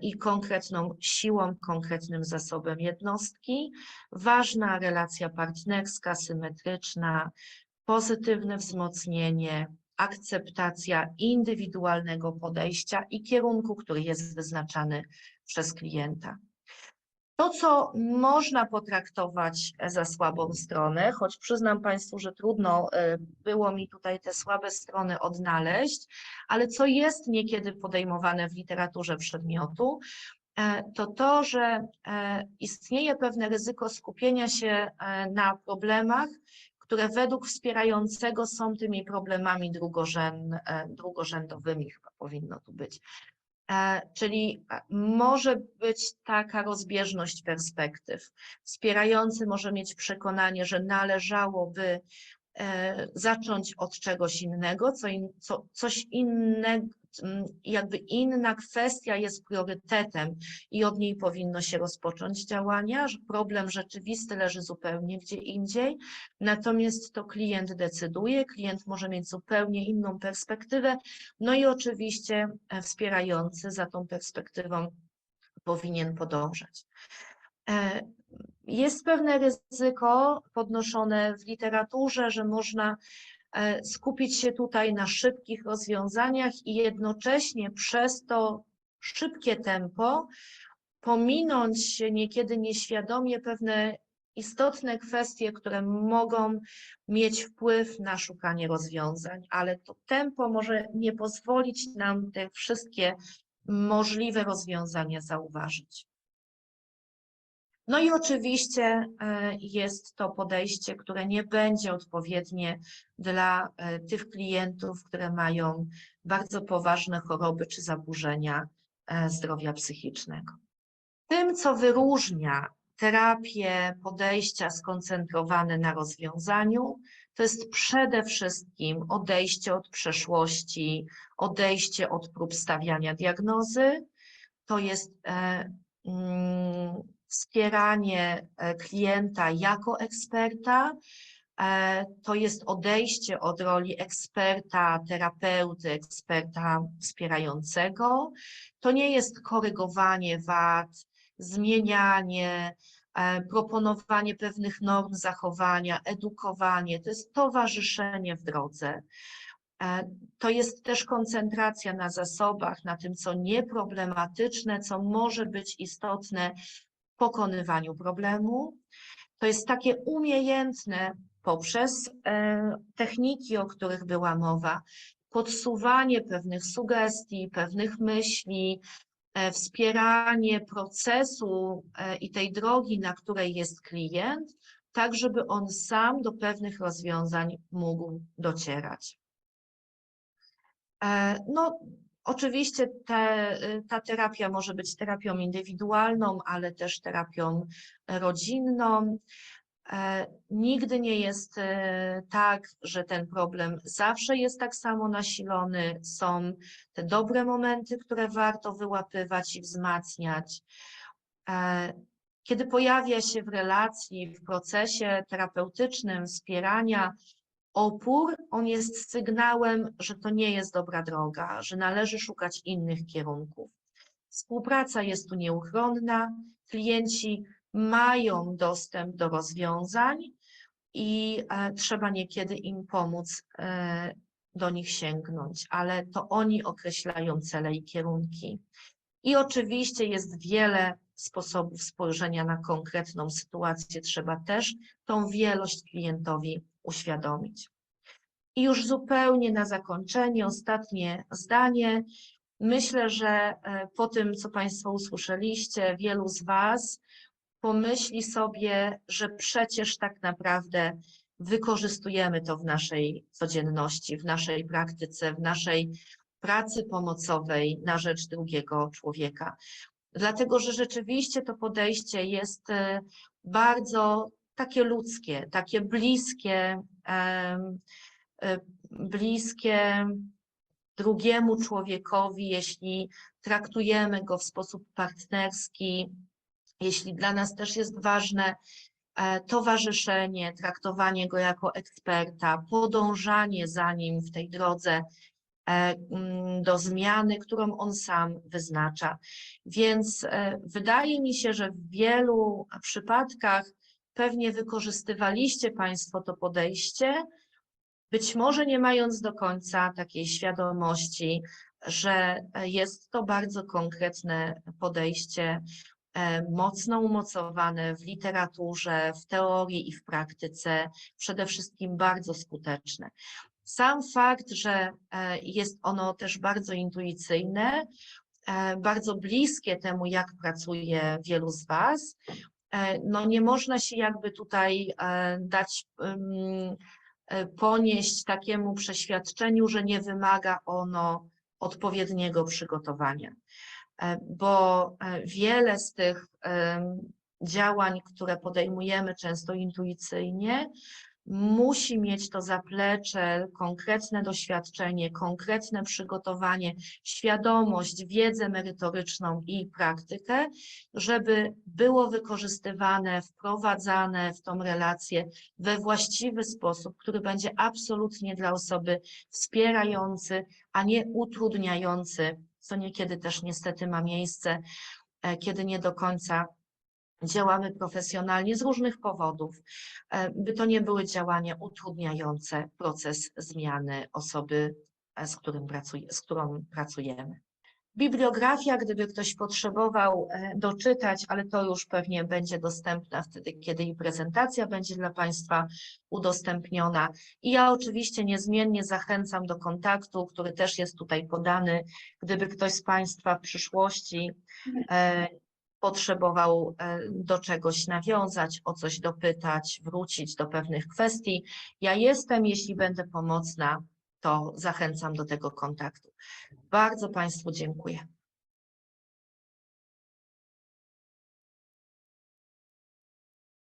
i konkretną siłą, konkretnym zasobem jednostki. Ważna relacja partnerska, symetryczna, pozytywne wzmocnienie, akceptacja indywidualnego podejścia i kierunku, który jest wyznaczany przez klienta. To, co można potraktować za słabą stronę, choć przyznam Państwu, że trudno było mi tutaj te słabe strony odnaleźć, ale co jest niekiedy podejmowane w literaturze przedmiotu, to to, że istnieje pewne ryzyko skupienia się na problemach, które według wspierającego są tymi problemami drugorzędowymi, chyba powinno tu być. Czyli może być taka rozbieżność perspektyw. Wspierający może mieć przekonanie, że należałoby zacząć od czegoś innego, coś innego, jakby inna kwestia jest priorytetem i od niej powinno się rozpocząć działania, że problem rzeczywisty leży zupełnie gdzie indziej, natomiast to klient decyduje, klient może mieć zupełnie inną perspektywę, no i oczywiście wspierający za tą perspektywą powinien podążać. Jest pewne ryzyko podnoszone w literaturze, że można skupić się tutaj na szybkich rozwiązaniach i jednocześnie przez to szybkie tempo pominąć niekiedy nieświadomie pewne istotne kwestie, które mogą mieć wpływ na szukanie rozwiązań, ale to tempo może nie pozwolić nam te wszystkie możliwe rozwiązania zauważyć. No i oczywiście jest to podejście, które nie będzie odpowiednie dla tych klientów, które mają bardzo poważne choroby czy zaburzenia zdrowia psychicznego. Tym, co wyróżnia terapię, podejścia skoncentrowane na rozwiązaniu, to jest przede wszystkim odejście od przeszłości, odejście od prób stawiania diagnozy, to jest wspieranie klienta jako eksperta, to jest odejście od roli eksperta, terapeuty, eksperta wspierającego. To nie jest korygowanie wad, zmienianie, proponowanie pewnych norm zachowania, edukowanie, to jest towarzyszenie w drodze. To jest też koncentracja na zasobach, na tym, co nieproblematyczne, co może być istotne w pokonywaniu problemu. To jest takie umiejętne poprzez techniki, o których była mowa, podsuwanie pewnych sugestii, pewnych myśli, wspieranie procesu i tej drogi, na której jest klient, tak żeby on sam do pewnych rozwiązań mógł docierać. No, oczywiście ta terapia może być terapią indywidualną, ale też terapią rodzinną. Nigdy nie jest tak, że ten problem zawsze jest tak samo nasilony. Są te dobre momenty, które warto wyłapywać i wzmacniać. Kiedy pojawia się w relacji, w procesie terapeutycznym wspierania opór, on jest sygnałem, że to nie jest dobra droga, że należy szukać innych kierunków. Współpraca jest tu nieuchronna, klienci mają dostęp do rozwiązań i trzeba niekiedy im pomóc do nich sięgnąć, ale to oni określają cele i kierunki. I oczywiście jest wiele sposobów spojrzenia na konkretną sytuację, trzeba też tą wielość klientowi uświadomić. I już zupełnie na zakończenie, ostatnie zdanie. Myślę, że po tym, co Państwo usłyszeliście, wielu z Was pomyśli sobie, że przecież tak naprawdę wykorzystujemy to w naszej codzienności, w naszej praktyce, w naszej pracy pomocowej na rzecz drugiego człowieka. Dlatego, że rzeczywiście to podejście jest bardzo takie ludzkie, takie bliskie drugiemu człowiekowi, jeśli traktujemy go w sposób partnerski, jeśli dla nas też jest ważne towarzyszenie, traktowanie go jako eksperta, podążanie za nim w tej drodze do zmiany, którą on sam wyznacza. Więc wydaje mi się, że w wielu przypadkach pewnie wykorzystywaliście Państwo to podejście, być może nie mając do końca takiej świadomości, że jest to bardzo konkretne podejście, mocno umocowane w literaturze, w teorii i w praktyce, przede wszystkim bardzo skuteczne. Sam fakt, że jest ono też bardzo intuicyjne, bardzo bliskie temu, jak pracuje wielu z Was, no nie można się jakby tutaj ponieść takiemu przeświadczeniu, że nie wymaga ono odpowiedniego przygotowania, bo wiele z tych działań, które podejmujemy często intuicyjnie, musi mieć to zaplecze, konkretne doświadczenie, konkretne przygotowanie, świadomość, wiedzę merytoryczną i praktykę, żeby było wykorzystywane, wprowadzane w tą relację we właściwy sposób, który będzie absolutnie dla osoby wspierający, a nie utrudniający, co niekiedy też niestety ma miejsce, kiedy nie do końca działamy profesjonalnie z różnych powodów, by to nie były działania utrudniające proces zmiany osoby, z którą pracujemy. Bibliografia, gdyby ktoś potrzebował doczytać, ale to już pewnie będzie dostępna wtedy, kiedy i prezentacja będzie dla Państwa udostępniona. I ja oczywiście niezmiennie zachęcam do kontaktu, który też jest tutaj podany, gdyby ktoś z Państwa w przyszłości potrzebował do czegoś nawiązać, o coś dopytać, wrócić do pewnych kwestii. Ja jestem, jeśli będę pomocna, to zachęcam do tego kontaktu. Bardzo Państwu dziękuję.